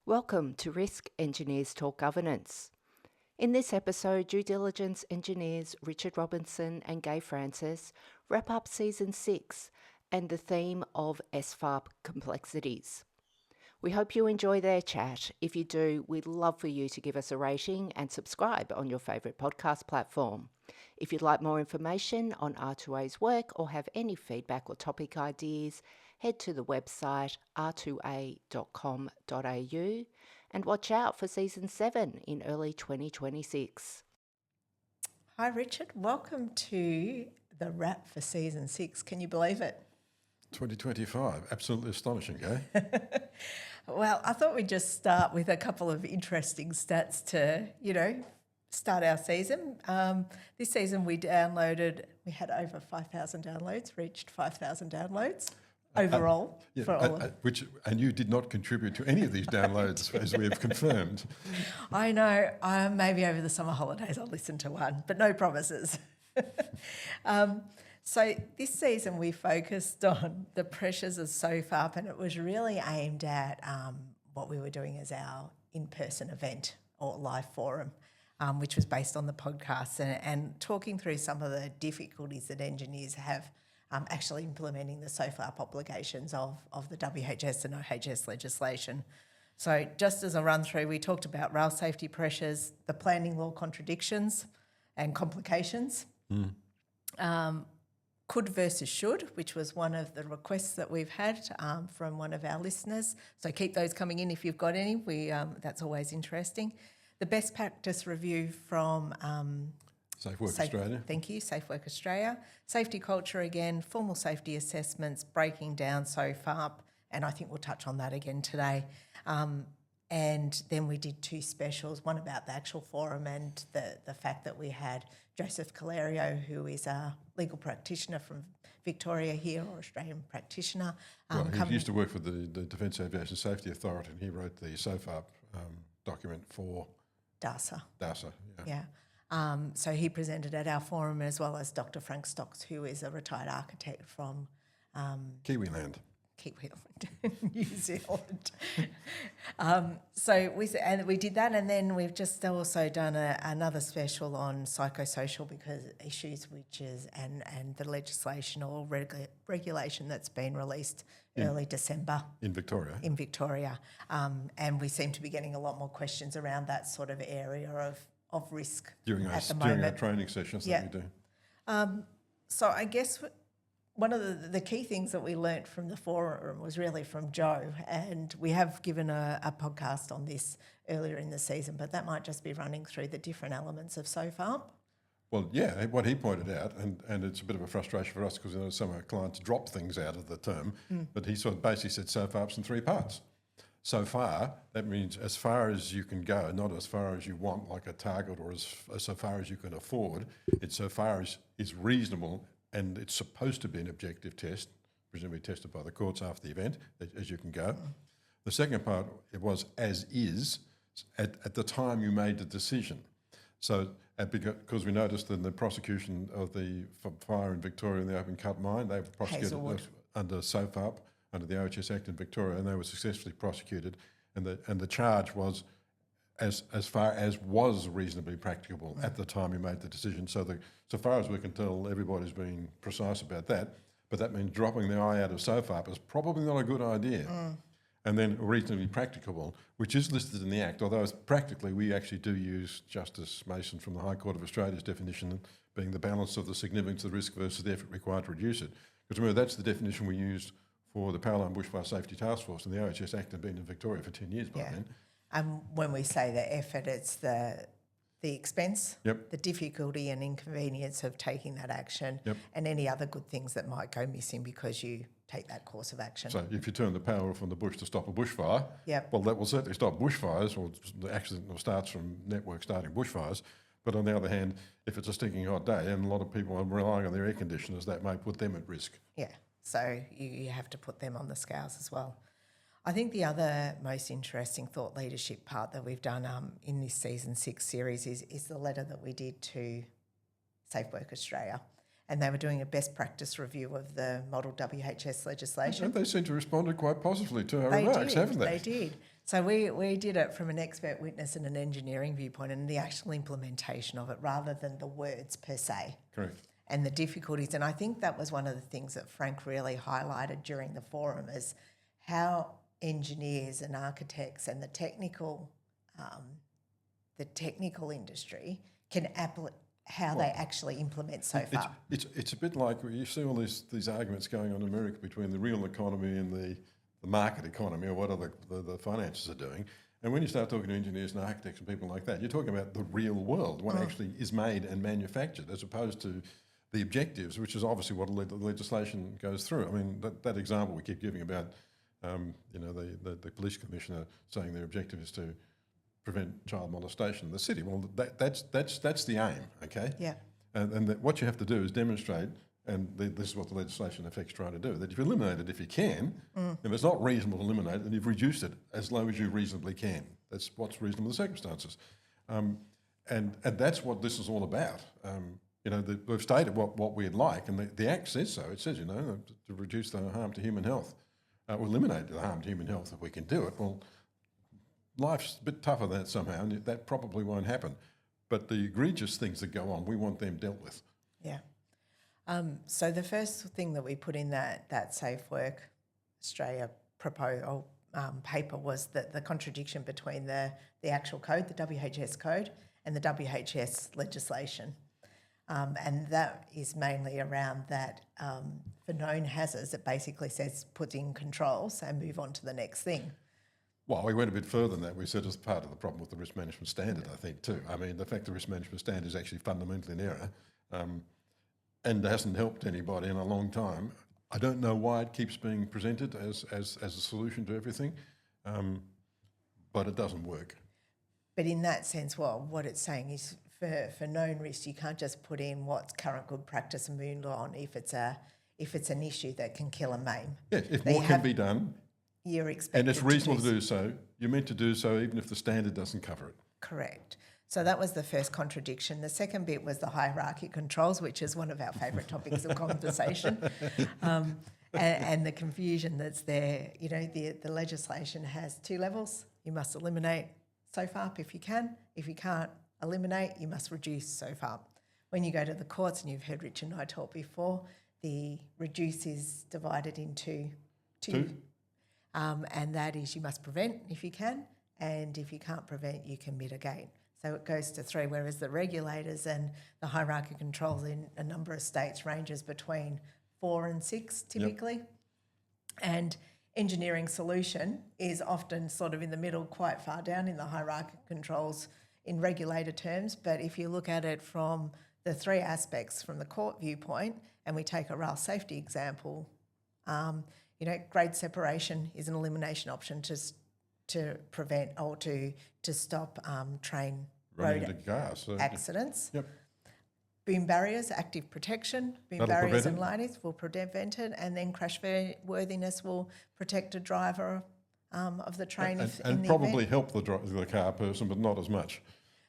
Welcome to Risk Engineers Talk Governance. In this episode, due diligence engineers Richard Robinson and Gaye Francis wrap up Season 6 and the theme of SFAIRP Complexities. We hope you enjoy their chat. If you do, we'd love for you to give us a rating and subscribe on your favourite podcast platform. If you'd like more information on R2A's work or have any feedback or topic ideas, head to the website r2a.com.au and watch out for Season 7 in early 2026. Hi Richard, welcome to the wrap for Season 6. Can you believe it? 2025, absolutely astonishing, Gaye. Well, I thought we'd just start with a couple of interesting stats to, start our season. This season we had over 5,000 downloads, reached 5,000 downloads overall. And you did not contribute to any of these downloads, as we have confirmed. I know, maybe over the summer holidays I'll listen to one, but no promises. So this season we focused on the pressures of SFAIRP, and it was really aimed at what we were doing as our in-person event or live forum, which was based on the podcast and talking through some of the difficulties that engineers have actually implementing the SFAIRP obligations of the WHS and OHS legislation. So just as a run through, we talked about rail safety pressures, the planning law contradictions and complications. Could versus should, which was one of the requests that we've had from one of our listeners. So keep those coming in if you've got any. That's always interesting. The best practice review from Safe Work Australia. Thank you, Safe Work Australia. Safety culture again, formal safety assessments, breaking down SFAIRP, and I think we'll touch on that again today. And then we did two specials, one about the actual forum and the fact that we had Joseph Calerio, who is a legal practitioner from Victoria here, or Australian practitioner. He used to work for the Defence Aviation Safety Authority, and he wrote the SFAIRP document for DASA. Yeah. So he presented at our forum, as well as Dr. Frank Stocks, who is a retired architect from Kiwiland, New Zealand. So we did that, and then we've just also done another special on psychosocial issues, which is and the legislation or regulation that's been released early December in Victoria. And we seem to be getting a lot more questions around that sort of area of risk during our training sessions that we do. So I guess one of the key things that we learnt from the forum was really from Joe, and we have given a podcast on this earlier in the season, but that might just be running through the different elements of SFAIRP. Well, yeah, what he pointed out, and it's a bit of a frustration for us because some of our clients drop things out of the term, but he sort of basically said SFAIRP's in three parts. So far, that means as far as you can go, not as far as you want, like a target, or so far as you can afford. It's so far as is reasonable, and it's supposed to be an objective test, presumably tested by the courts after the event, as you can go. The second part, it was as is at the time you made the decision. So because we noticed in the prosecution of the fire in Victoria in the open cut mine, they were prosecuted under SFAIRP, under the OHS Act in Victoria, and they were successfully prosecuted. And the charge was as far as was reasonably practicable at the time we made the decision. So far as we can tell, everybody's being precise about that. But that means dropping the I out of SFAIRP is probably not a good idea. And then reasonably practicable, which is listed in the Act, although practically we actually do use Justice Mason from the High Court of Australia's definition being the balance of the significance of the risk versus the effort required to reduce it. Because remember, that's the definition we used for the Powerline Bushfire Safety Task Force, and the OHS Act had been in Victoria for 10 years by then. And when we say the effort, it's the expense, the difficulty and inconvenience of taking that action, and any other good things that might go missing because you take that course of action. So if you turn the power off on the bush to stop a bushfire, well, that will certainly stop bushfires, or the accident starts from network starting bushfires. But on the other hand, if it's a stinking hot day and a lot of people are relying on their air conditioners, that may put them at risk. Yeah, so you have to put them on the scales as well. I think the other most interesting thought leadership part that we've done in this Season 6 series is the letter that we did to Safe Work Australia. And they were doing a best practice review of the model WHS legislation. And they seem to have responded quite positively to our remarks, haven't they? They did. So we did it from an expert witness and an engineering viewpoint and the actual implementation of it rather than the words per se. Correct. And the difficulties. And I think that was one of the things that Frank really highlighted during the forum is how engineers and architects and the technical industry can how they actually implement SFAIRP. It's a bit like you see all these arguments going on in America between the real economy and the market economy, or what the finances are doing. And when you start talking to engineers and architects and people like that, you're talking about the real world, what actually is made and manufactured, as opposed to the objectives, which is obviously what the legislation goes through. I mean, that example we keep giving about, the police commissioner saying their objective is to prevent child molestation in the city. Well, that's the aim, okay? Yeah. And what you have to do is demonstrate, and this is what the legislation in effect is trying to do, that if you eliminate it if you can, if it's not reasonable to eliminate it, then you've reduced it as low as you reasonably can. That's what's reasonable in the circumstances. And that's what this is all about. We've stated what we'd like, and the Act says so. It says, to reduce the harm to human health, or eliminate the harm to human health if we can do it. Well, life's a bit tougher than that somehow, and that probably won't happen. But the egregious things that go on, we want them dealt with. Yeah. So the first thing that we put in that Safe Work Australia paper was that the contradiction between the actual code, the WHS code, and the WHS legislation. And that is mainly around that for known hazards, it basically says put in controls and move on to the next thing. Well, we went a bit further than that. We said as part of the problem with the risk management standard, I think, too. I mean, the fact the risk management standard is actually fundamentally an error and hasn't helped anybody in a long time. I don't know why it keeps being presented as a solution to everything, but it doesn't work. But in that sense, what it's saying is for known risks, you can't just put in what's current good practice and move on if it's an issue that can kill and maim. Yeah, if more can be done, you're expected and it's reasonable to do so, you're meant to do so even if the standard doesn't cover it. Correct. So that was the first contradiction. The second bit was the hierarchy controls, which is one of our favourite topics of conversation, and the confusion that's there. The legislation has two levels. You must eliminate SFAIRP if you can. If you can't eliminate, you must reduce SFAIRP. When you go to the courts, and you've heard Richard and I talk before, the reduce is divided into two. And that is you must prevent if you can, and if you can't prevent, you can mitigate. So it goes to 3, whereas the regulators and the hierarchy controls in a number of states ranges between 4 and 6 typically. Yep. And engineering solution is often sort of in the middle, quite far down in the hierarchy controls in regulator terms. But if you look at it from the 3 aspects from the court viewpoint, and we take a rail safety example, grade separation is an elimination option to prevent or to stop train road accidents. Yep. Boom barriers, active protection, barriers and linings will prevent it, and then crash worthiness will protect a driver of the train and probably help the car person, but not as much.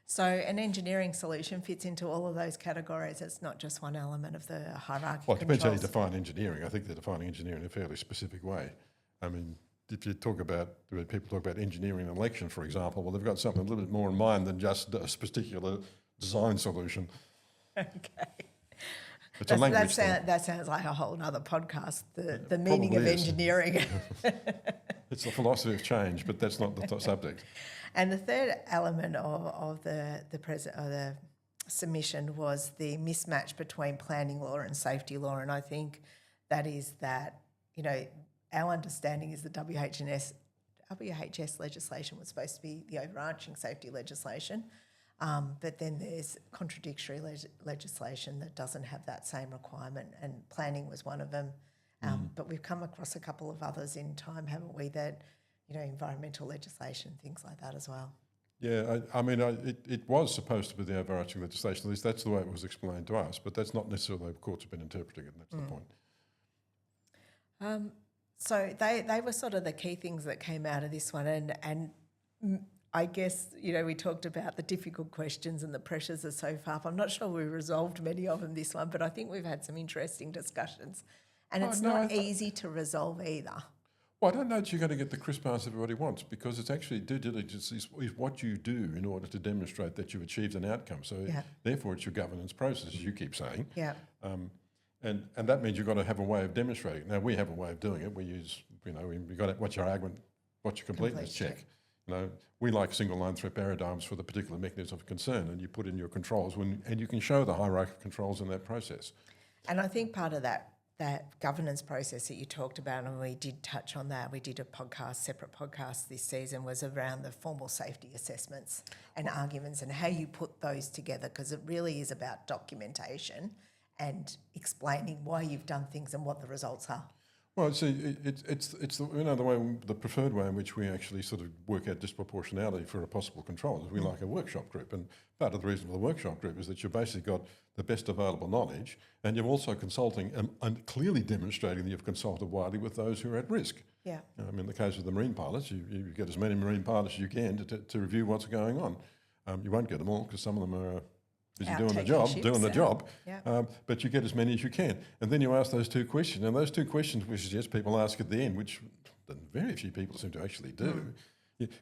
So an engineering solution fits into all of those categories. It's not just one element of the hierarchy. Well, it depends how you define engineering. I think they're defining engineering in a fairly specific way. I mean, if you talk about, people talk about engineering an election, for example, well, they've got something a little bit more in mind than just a particular design solution. Okay. It's a language thing. That sounds like a whole other podcast, the meaning of engineering. It's the philosophy of change, but that's not the subject. And the third element of the submission was the mismatch between planning law and safety law, and I think that is that, our understanding is the WHS legislation was supposed to be the overarching safety legislation, but then there's contradictory legislation that doesn't have that same requirement, and planning was one of them. But we've come across a couple of others in time, haven't we, that, environmental legislation, things like that as well. Yeah, it was supposed to be the overarching legislation, at least that's the way it was explained to us, but that's not necessarily the way courts have been interpreting it, and that's the point. So they were sort of the key things that came out of this one, and I guess, we talked about the difficult questions and the pressures of SFAIRP. I'm not sure we resolved many of them this one, but I think we've had some interesting discussions, and it's not easy to resolve either. Well, I don't know that you're going to get the crisp answer everybody wants, because it's actually due diligence is what you do in order to demonstrate that you've achieved an outcome. So therefore it's your governance process, as you keep saying. Yeah. And that means you've got to have a way of demonstrating. Now, we have a way of doing it. We use, we've got to, what's your argument, what's your completeness check. We like single line threat paradigms for the particular mechanism of concern, and you put in your controls and you can show the hierarchy of controls in that process. And I think part of that governance process that you talked about, and we did touch on that, we did a separate podcast this season, was around the formal safety assessments and arguments and how you put those together, because it really is about documentation and explaining why you've done things and what the results are. Well, see, it's the preferred way in which we actually sort of work out disproportionality for a possible control is we like a workshop group. And part of the reason for the workshop group is that you've basically got the best available knowledge, and you're also consulting and clearly demonstrating that you've consulted widely with those who are at risk. Yeah. In the case of the marine pilots, you get as many marine pilots as you can to review what's going on. You won't get them all because some of them are busy doing the job, but you get as many as you can. And then you ask those two questions, and those two questions we suggest people ask at the end, which very few people seem to actually do,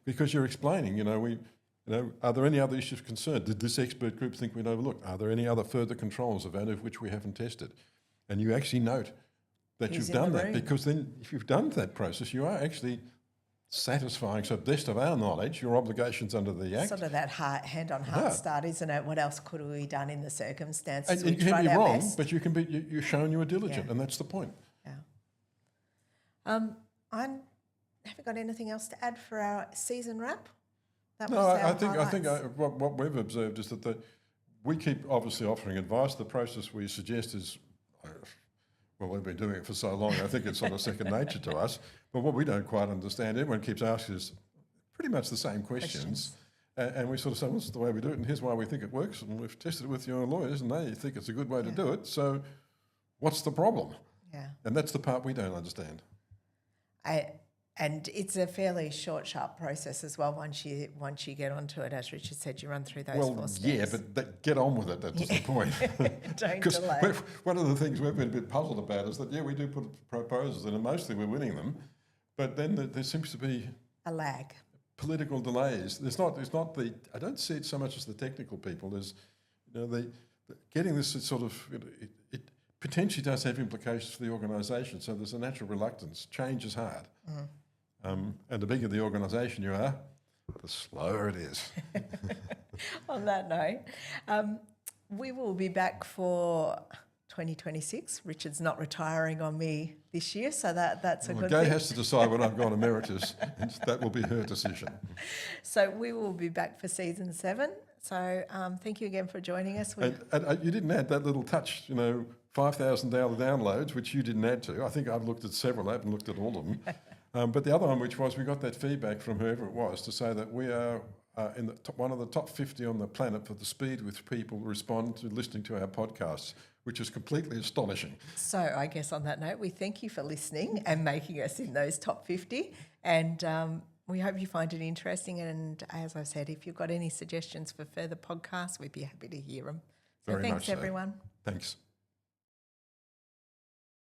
because you're explaining, are there any other issues of concern? Did this expert group think we'd overlook? Are there any other further controls of any of which we haven't tested? And you actually note that you've done that, because then if you've done that process, you are actually satisfying, so best of our knowledge, your obligations under the Act. Sort of that hand-on-heart start, isn't it? What else could we have done in the circumstances? And you can be wrong, but you can be. You're showing you were diligent, and that's the point. Yeah. I haven't got anything else to add for our season wrap. I think what we've observed is that we keep obviously offering advice. The process we suggest is. Well, we've been doing it for so long, I think it's sort of second nature to us. But what we don't quite understand, everyone keeps asking us pretty much the same questions. And we sort of say, well, this is the way we do it, and here's why we think it works, and we've tested it with your lawyers, and they think it's a good way to do it. So what's the problem? Yeah. And that's the part we don't understand. And it's a fairly short, sharp process as well. Once you get onto it, as Richard said, you run through those 4 steps. Yeah, but get on with it. That's the point. Don't delay. One of the things we've been a bit puzzled about is that we do put proposals in, and mostly we're winning them, but then there seems to be a lag, political delays. It's not the. I don't see it so much as the technical people. There's, getting this sort of. It potentially does have implications for the organisation. So there's a natural reluctance. Change is hard. And the bigger the organisation you are, the slower it is. On that note, we will be back for 2026. Richard's not retiring on me this year, so that's a good thing. Gaye has to decide when I've gone emeritus, and that will be her decision. So we will be back for season 7. So thank you again for joining us. And you didn't add that little touch, 5,000 downloads, which you didn't add to. I think I've looked at several. I haven't looked at all of them. But the other one, which was we got that feedback from whoever it was to say that we are in one of the top 50 on the planet for the speed with people respond to listening to our podcasts, which is completely astonishing. So I guess on that note, we thank you for listening and making us in those top 50. And we hope you find it interesting. And as I said, if you've got any suggestions for further podcasts, we'd be happy to hear them. So thanks, everyone. Thanks.